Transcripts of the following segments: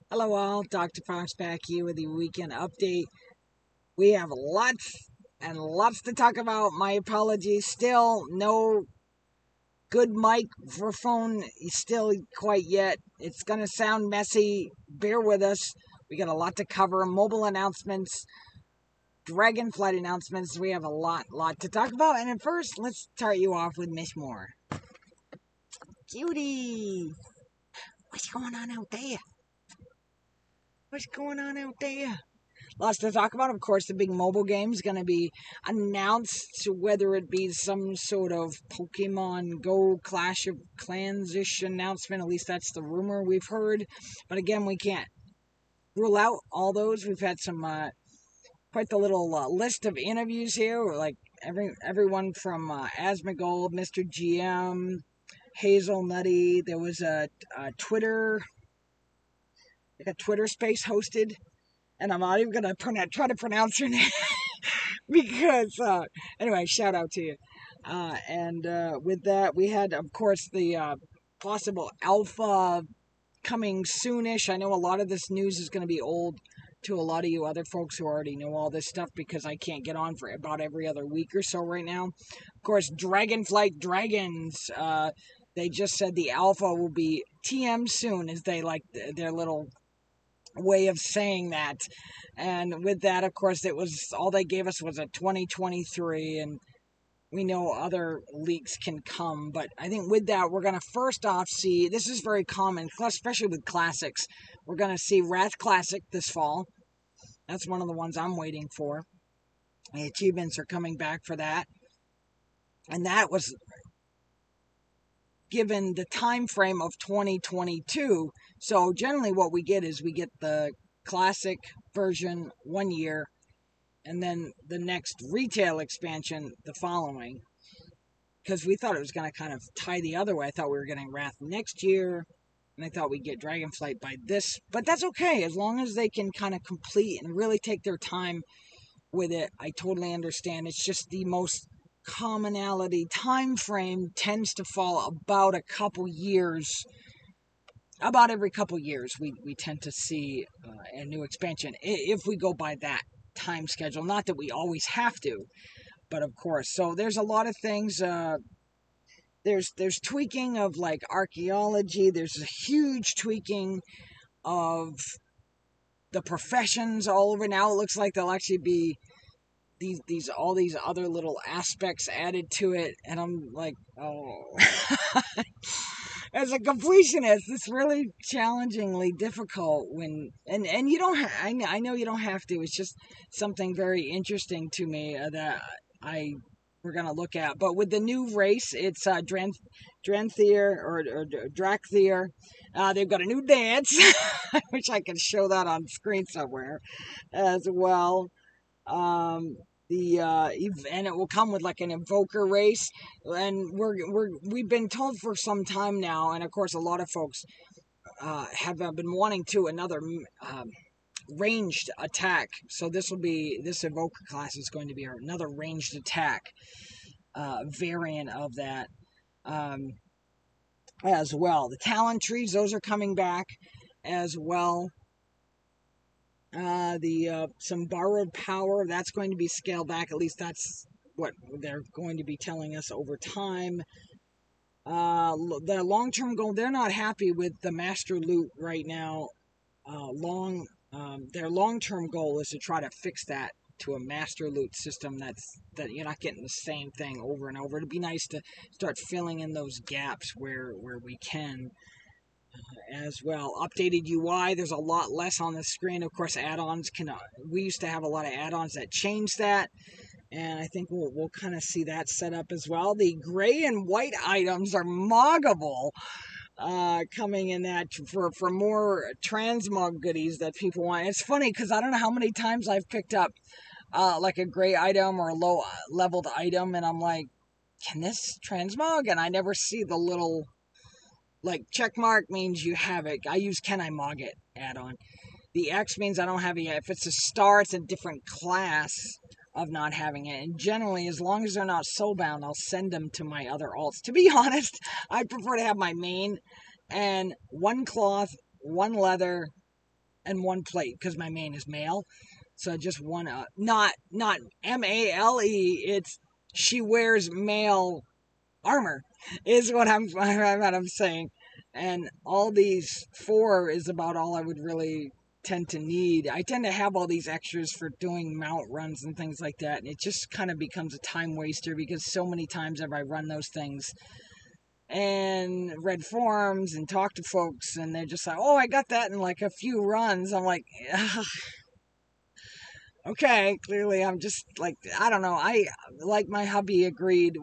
Hello all, Dr. Fox back here with the weekend update. We have lots and lots to talk about. My apologies. Still no good microphone still quite yet. It's going to sound messy. Bear with us. We got a lot to cover. Mobile announcements, dragon flight announcements. We have a lot to talk about. And at first, let's start you off with Miss Mora. Cutie! What's going on out there? What's going on out there? Lots to talk about. Of course, the big mobile game is going to be announced, whether it be some sort of Pokemon Go Clash of Clans-ish announcement. At least that's the rumor we've heard. But again, we can't rule out all those. We've had some quite the little list of interviews here, like everyone from Asmongold, Mr. GM, Hazel Nutty. There was a Twitter space hosted, and I'm not even gonna try to pronounce her name because anyway, shout out to you. And with that, we had, of course, the possible alpha coming soonish. I know a lot of this news is going to be old to a lot of you other folks who already know all this stuff because I can't get on for about every other week or so right now. Of course, Dragonflight Dragons. They just said the alpha will be TM soon, as they like their little way of saying that. And with that, of course, it was all they gave us was a 2023, and we know other leaks can come. But I think with that, we're going to first off see, this is very common, especially with classics. We're going to see Wrath Classic this fall. That's one of the ones I'm waiting for. The achievements are coming back for that. And that was given the time frame of 2022. So generally what we get is we get the classic version 1 year, and then the next retail expansion the following. Because we thought it was going to kind of tie the other way. I thought we were getting Wrath next year, and I thought we'd get Dragonflight by this. But that's okay, as long as they can kind of complete and really take their time with it. I totally understand. It's just the most commonality time frame tends to fall about a couple years. About every couple years, we tend to see a new expansion if we go by that time schedule. Not that we always have to, but of course. So there's a lot of things. There's tweaking of like archaeology. There's a huge tweaking of the professions all over. Now it looks like there'll actually be all these other little aspects added to it, and I'm like, oh. As a completionist, it's really challengingly difficult when and you don't I know you don't have to. It's just something very interesting to me that we're gonna look at. But with the new race, it's Dranthier or Drakthir. They've got a new dance. I wish I could show that on screen somewhere as well. And it will come with like an evoker race, and we've been told for some time now, and of course a lot of folks have been wanting to another ranged attack. So this evoker class is going to be another ranged attack variant of that as well. The talent trees, those are coming back as well. Some borrowed power, that's going to be scaled back. At least that's what they're going to be telling us over time. The long-term goal, they're not happy with the master loot right now. Their long-term goal is to try to fix that to a master loot system that you're not getting the same thing over and over. It'd be nice to start filling in those gaps where we can. As well, updated UI, there's a lot less on the screen. Of course, add-ons we used to have a lot of add-ons that changed that, and I think we'll kind of see that set up as well. The gray and white items are moggable, coming in that for more transmog goodies that people want. It's funny because I don't know how many times I've picked up like a gray item or a low leveled item, and I'm like, can this transmog? And I never see the little like check mark means you have it. I use Can I Mog It add-on. The X means I don't have it yet. If it's a star, it's a different class of not having it. And generally, as long as they're not soulbound, I'll send them to my other alts. To be honest, I prefer to have my main and one cloth, one leather, and one plate because my main is male. So just one, not MALE. It's she wears male armor, is what I'm saying. And all these 4 is about all I would really tend to need. I tend to have all these extras for doing mount runs and things like that, and it just kind of becomes a time waster because so many times have I run those things and read forums and talked to folks, and they're just like, oh, I got that in like a few runs. I'm like, okay, clearly I'm just like, I don't know. I, like my hubby agreed,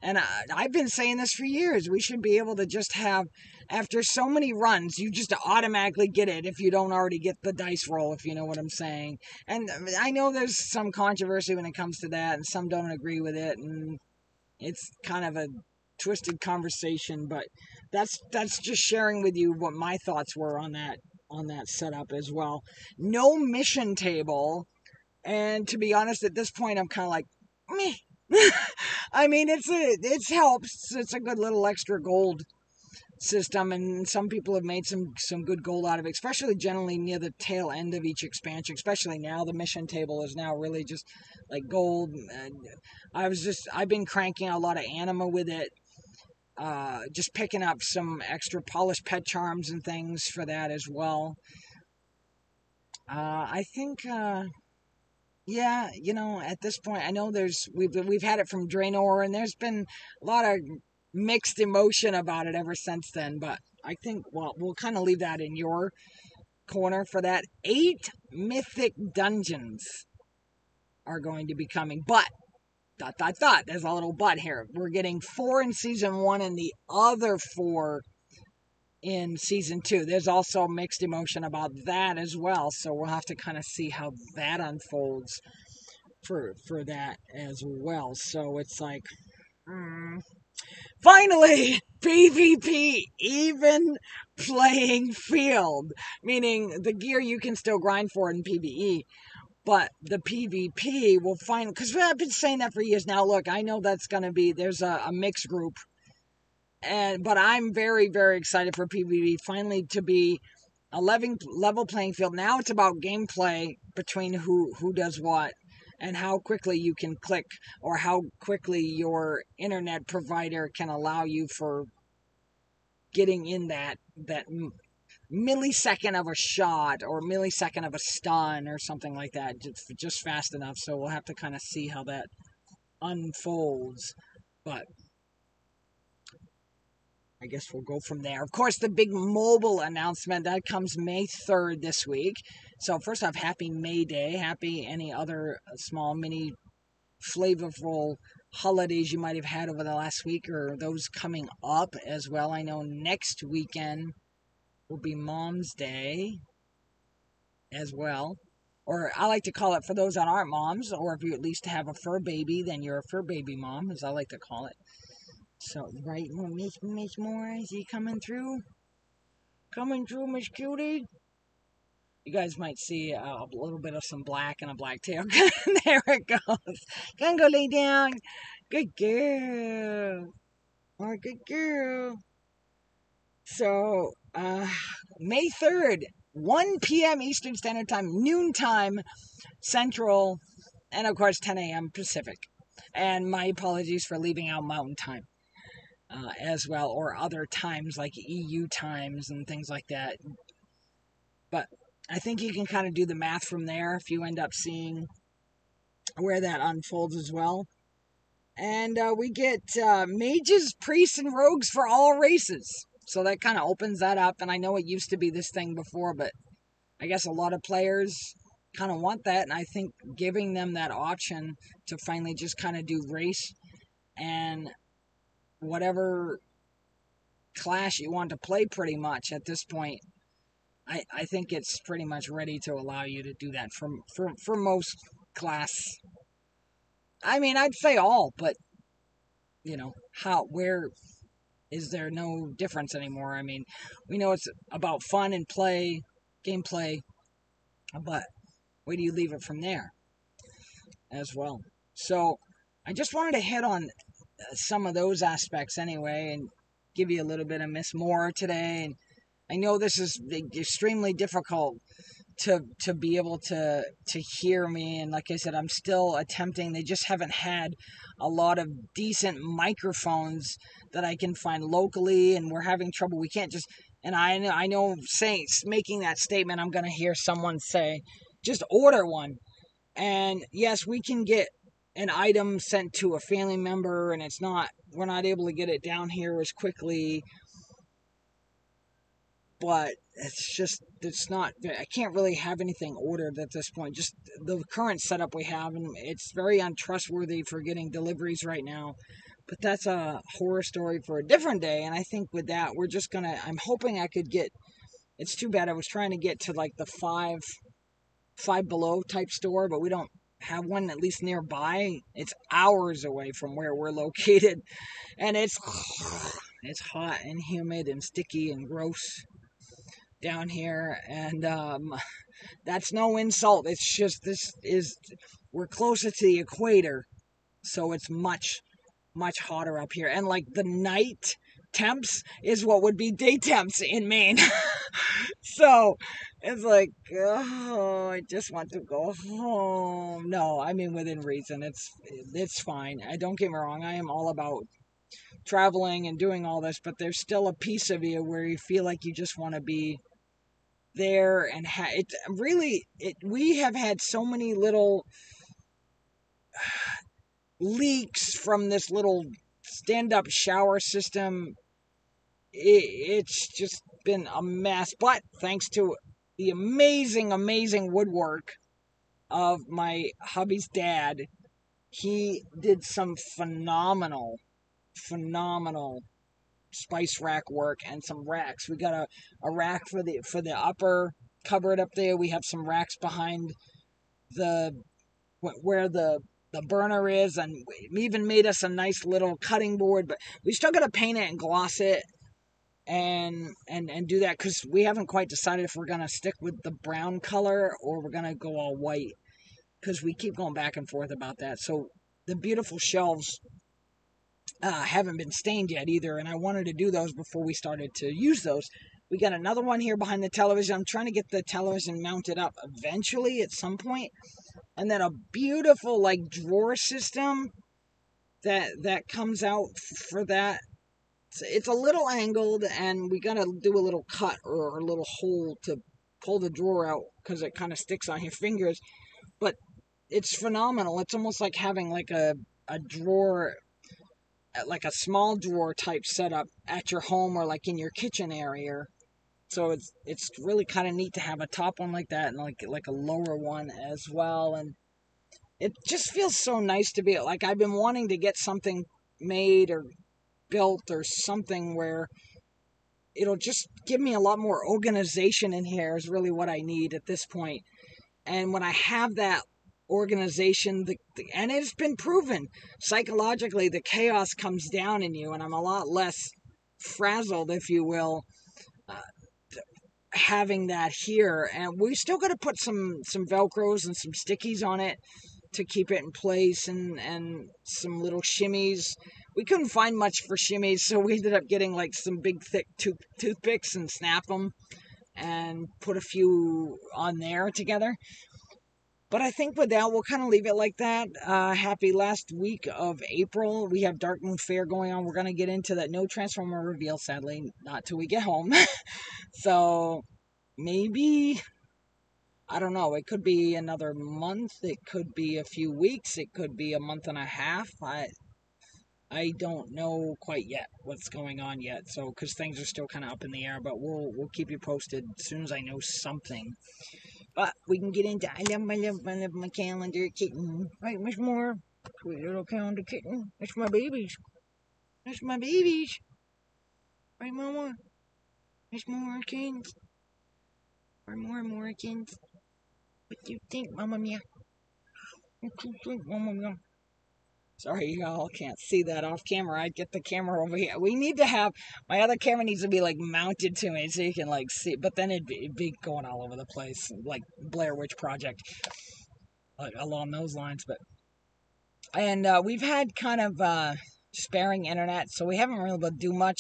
and I've been saying this for years, we should be able to just have, after so many runs, you just automatically get it if you don't already get the dice roll, if you know what I'm saying. And I know there's some controversy when it comes to that, and some don't agree with it, and it's kind of a twisted conversation, but that's just sharing with you what my thoughts were on that setup as well. No mission table, and to be honest, at this point, I'm kind of like, meh. I mean, it helps. It's a good little extra gold system, and some people have made some good gold out of it, especially generally near the tail end of each expansion. Especially now, the mission table is now really just like gold. I've been cranking a lot of anima with it. Just picking up some extra polished pet charms and things for that as well. I think, yeah, at this point, I know we've had it from Draenor, and there's been a lot of mixed emotion about it ever since then. But I think, well, we'll kind of leave that in your corner for that. 8 mythic dungeons are going to be coming, but there's a little but here. We're getting 4 in season 1 and the other 4 in season 2. There's also mixed emotion about that as well, so we'll have to kind of see how that unfolds for that as well. So it's like, finally, PvP even playing field, meaning the gear you can still grind for in PvE. But the PvP will find, because I've been saying that for years now. Look, I know there's a mixed group, but I'm very, very excited for PvP finally to be a level playing field. Now it's about gameplay between who does what, and how quickly you can click, or how quickly your internet provider can allow you for getting in that millisecond of a shot or millisecond of a stun or something like that, just fast enough. So we'll have to kind of see how that unfolds, but I guess we'll go from there. Of course, the big mobile announcement that comes May 3rd this week. So first off, happy May Day, happy any other small mini flavorful holidays you might have had over the last week, or those coming up as well. I know next weekend will be Mom's Day as well. Or I like to call it, for those that aren't moms, or if you at least have a fur baby, then you're a fur baby mom, as I like to call it. So, right, Miss Mora, is he coming through? Coming through, Miss Cutie? You guys might see a little bit of some black and a black tail. There it goes. Gonna go lay down. Good girl. Oh, good girl. So, May 3rd, 1 p.m. Eastern Standard Time, noontime Central, and of course 10 a.m. Pacific. And my apologies for leaving out Mountain Time as well, or other times like EU times and things like that. But I think you can kind of do the math from there if you end up seeing where that unfolds as well. And we get mages, priests, and rogues for all races. So that kind of opens that up. And I know it used to be this thing before, but I guess a lot of players kind of want that. And I think giving them that option to finally just kind of do race and whatever class you want to play pretty much at this point, I think it's pretty much ready to allow you to do that for most class. I mean, I'd say all, but where is there no difference anymore? I mean, we know it's about fun and play, gameplay, but where do you leave it from there as well? So I just wanted to hit on some of those aspects anyway, and give you a little bit of Miss Mora today, and I know this is extremely difficult to be able to hear me, and like I said, I'm still attempting. They just haven't had a lot of decent microphones that I can find locally, and we're having trouble. We can't just, and I know saying, making that statement, I'm going to hear someone say, just order one. And yes, we can get an item sent to a family member, and we're not able to get it down here as quickly, but it's not, I can't really have anything ordered at this point. Just the current setup we have, and it's very untrustworthy for getting deliveries right now. But that's a horror story for a different day. And I think with that, I'm hoping I could get, it's too bad I was trying to get to like the Five Below type store, but we don't have one at least nearby. It's hours away from where we're located, and it's hot and humid and sticky and gross down here, and that's no insult. It's just we're closer to the equator, so it's much hotter up here, and like the night temps is what would be day temps in Maine. So it's like, oh, I just want to go home. No, I mean within reason. It's fine. I don't get me wrong. I am all about traveling and doing all this, but there's still a piece of you where you feel like you just want to be there, and we have had so many little leaks from this little stand-up shower system. It's just been a mess, but thanks to the amazing woodwork of my hubby's dad, he did some phenomenal spice rack work and some racks. We got a rack for the upper cupboard up there. We have some racks behind where the burner is, and we even made us a nice little cutting board, but we still got to paint it and gloss it and do that, because we haven't quite decided if we're going to stick with the brown color or we're going to go all white, because we keep going back and forth about that. So the beautiful shelves haven't been stained yet either, and I wanted to do those before we started to use those. We got another one here behind the television. I'm trying to get the television mounted up eventually at some point. And then a beautiful like drawer system that comes out for that. It's a little angled, and we gotta do a little cut or a little hole to pull the drawer out, because it kind of sticks on your fingers. But it's phenomenal. It's almost like having like a drawer, like a small drawer type setup at your home or like in your kitchen area. So it's really kind of neat to have a top one like that, and like a lower one as well. And it just feels so nice to be like, I've been wanting to get something made or built or something where it'll just give me a lot more organization in here is really what I need at this point. And when I have that organization, and it's been proven psychologically, the chaos comes down in you, and I'm a lot less frazzled, if you will, having that here. And we still got to put some velcros and some stickies on it to keep it in place, and some little shimmies. We couldn't find much for shimmies, so we ended up getting like some big thick toothpicks and snap them and put a few on there together. But I think with that, we'll kind of leave it like that. Happy last week of April. We have Dark Moon Fair going on. We're going to get into that. No Transformer reveal, sadly, not till we get home. So maybe, I don't know. It could be another month. It could be a few weeks. It could be a month and a half. I don't know quite yet what's going on yet. So, because things are still kind of up in the air, but we'll keep you posted as soon as I know something. But we can get into, I love my calendar kitten. Right, Miss Mora? Sweet little calendar kitten. That's my babies. That's my babies. Right, Mama? Miss Morakins. Or more Morakins. What do you think, Mama Mia? What do you think, Mama Mia? Sorry, y'all can't see that off camera. I'd get the camera over here. We need to have, my other camera needs to be like mounted to me so you can like see, but then it'd be going all over the place, like Blair Witch Project, like along those lines. But, and we've had kind of sparing internet, so we haven't really been able to do much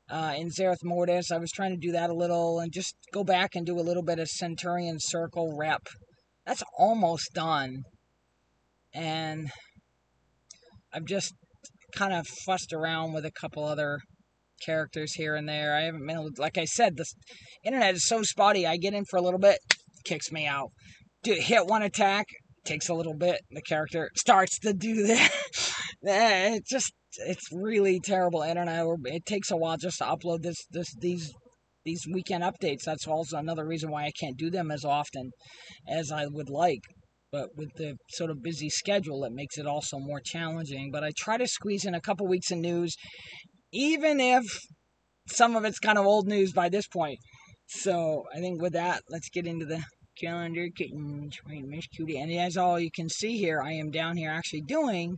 in Zereth Mortis. I was trying to do that a little and just go back and do a little bit of Centurion Circle rep. That's almost done. And I've just kind of fussed around with a couple other characters here and there. I haven't been able to, like I said, the internet is so spotty. I get in for a little bit, kicks me out. Hit one attack, takes a little bit. The character starts to do that. It's really terrible internet. It takes a while just to upload these weekend updates. That's also another reason why I can't do them as often as I would like. But with the sort of busy schedule, it makes it also more challenging. But I try to squeeze in a couple weeks of news, even if some of it's kind of old news by this point. So I think with that, let's get into the calendar kittens. Right, Miss Cutie. And as all you can see here, I am down here actually doing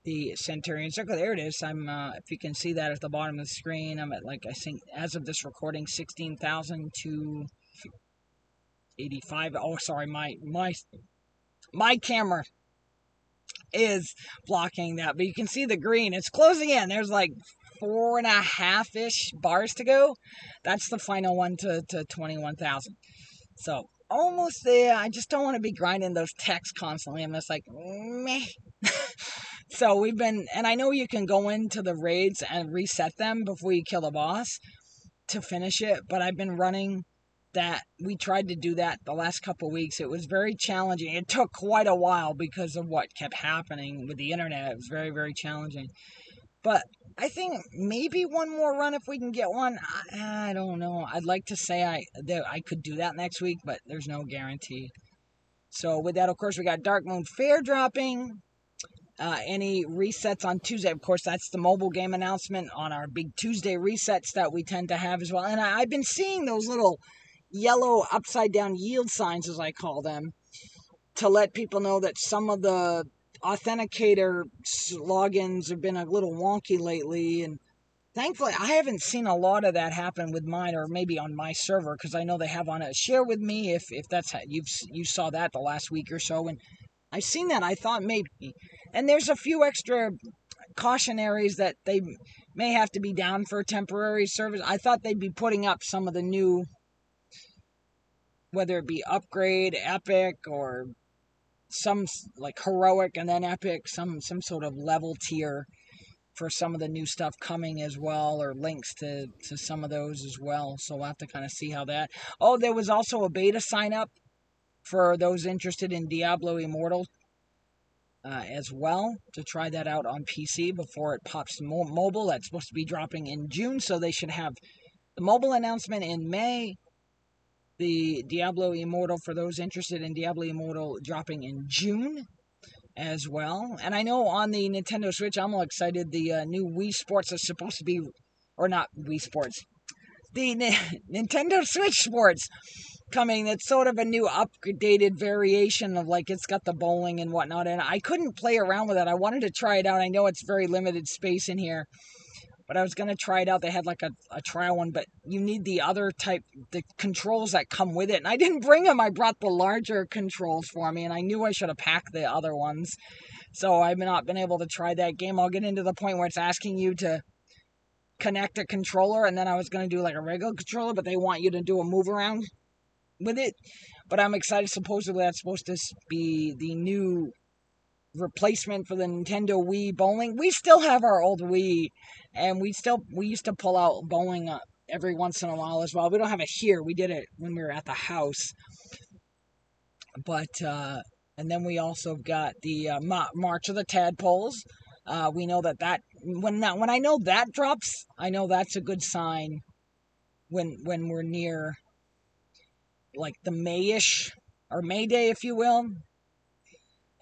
the Centurion Circle. There it is. I'm, if you can see that at the bottom of the screen, I'm at, like, I think as of this recording, 16,285. Oh, sorry, my camera is blocking that, but you can see the green. It's closing in. There's like 4.5-ish bars to go. That's the final one to 21,000. So almost there. I just don't want to be grinding those texts constantly. I'm just like, meh. So we've been, and I know you can go into the raids and reset them before you kill the boss to finish it, but I've been running that. We tried to do that the last couple weeks. It was very challenging. It took quite a while because of what kept happening with the internet. It was very, very challenging. But I think maybe one more run if we can get one. I don't know. I'd like to say I could do that next week, but there's no guarantee. So with that, of course, we got Dark Moon Fair dropping. Any resets on Tuesday. Of course, that's the mobile game announcement on our big Tuesday resets that we tend to have as well. And I've been seeing those little yellow upside-down yield signs, as I call them, to let people know that some of the authenticator logins have been a little wonky lately. And thankfully, I haven't seen a lot of that happen with mine, or maybe on my server, because I know they have on it. Share with me if that's how you saw that the last week or so. And I've seen that. I thought maybe. And there's a few extra cautionaries that they may have to be down for temporary service. I thought they'd be putting up some of the new, whether it be upgrade, epic, or some like heroic and then epic, some sort of level tier for some of the new stuff coming as well, or links to some of those as well. So we'll have to kind of see how that. Oh, there was also a beta sign up for those interested in Diablo Immortal as well, to try that out on PC before it pops mobile. That's supposed to be dropping in June, so they should have the mobile announcement in May, the Diablo Immortal for those interested in Diablo Immortal dropping in June as well. And I know on the Nintendo Switch, I'm all excited, the new Wii Sports is supposed to be, or not Wii Sports, the Nintendo Switch Sports coming. It's sort of a new updated variation of, like, it's got the bowling and whatnot, and I couldn't play around with it. I wanted to try it out. I know it's very limited space in here, but I was going to try it out. They had like a trial one, but you need the other type, the controls that come with it, and I didn't bring them. I brought the larger controls for me, and I knew I should have packed the other ones, so I've not been able to try that game. I'll get into the point where it's asking you to connect a controller, and then I was going to do like a regular controller, but they want you to do a move around with it. But I'm excited. Supposedly that's supposed to be the new replacement for the Nintendo Wii bowling. We still have our old Wii, and we used to pull out bowling every once in a while as well. We don't have it here. We did it when we were at the house. But and then we also got the March of the Tadpoles. We know that when I know that drops, I know that's a good sign when we're near, like, the May-ish, or May Day, if you will,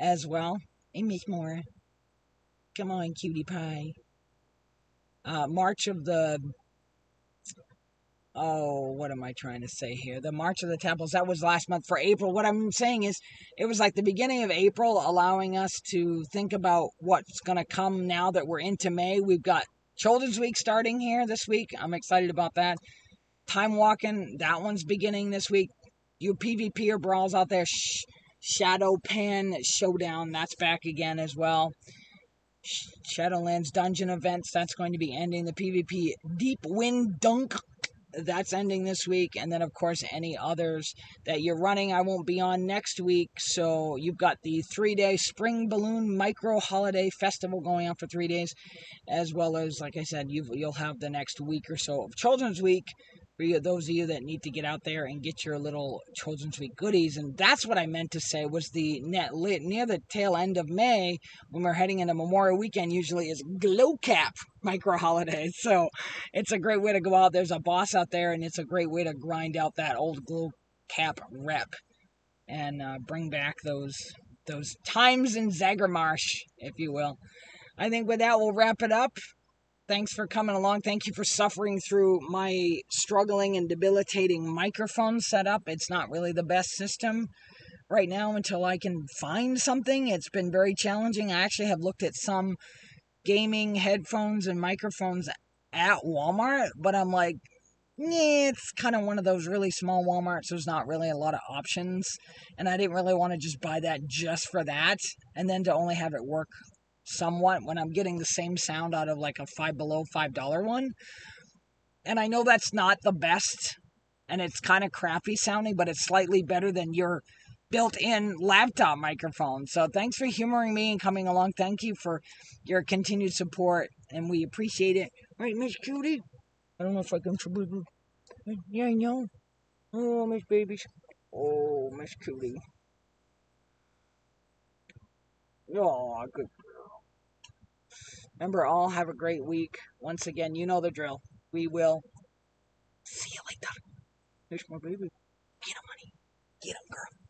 as well. Hey, Miss Mora. Come on, cutie pie. March of the... Oh, what am I trying to say here? The March of the Temples, that was last month for April. What I'm saying is, it was like the beginning of April, allowing us to think about what's going to come now that we're into May. We've got Children's Week starting here this week. I'm excited about that. Time Walking, that one's beginning this week. You PvP or brawls out there, Shadow Pan Showdown, that's back again as well. Shadowlands dungeon events, that's going to be ending. The PvP Deep Wind Dunk, that's ending this week. And then, of course, any others that you're running, I won't be on next week. So you've got the 3-day Spring Balloon Micro Holiday Festival going on for 3 days, as well as, like I said, you'll have the next week or so of Children's Week for those of you that need to get out there and get your little Children's Week goodies. And that's what I meant to say was the near the tail end of May, when we're heading into Memorial Weekend, usually is Glow Cap micro holiday. So it's a great way to go out. There's a boss out there, and it's a great way to grind out that old Glow Cap rep and bring back those times in Zagarmarsh, if you will. I think with that, we'll wrap it up. Thanks for coming along. Thank you for suffering through my struggling and debilitating microphone setup. It's not really the best system right now until I can find something. It's been very challenging. I actually have looked at some gaming headphones and microphones at Walmart, but I'm like, yeah, it's kind of one of those really small Walmarts. There's not really a lot of options, and I didn't really want to just buy that just for that, and then to only have it work somewhat when I'm getting the same sound out of like a below $5 one. And I know that's not the best, and it's kind of crappy sounding, but it's slightly better than your built-in laptop microphone. So thanks for humoring me and coming along. Thank you for your continued support, and we appreciate it. Right, Miss Cutie? I don't know if I can... Yeah, I know. Oh, Miss Babies. Oh, Miss Cutie. Oh, good. Remember, all have a great week. Once again, you know the drill. We will see you later. There's my baby. Get him, honey. Get him, girl.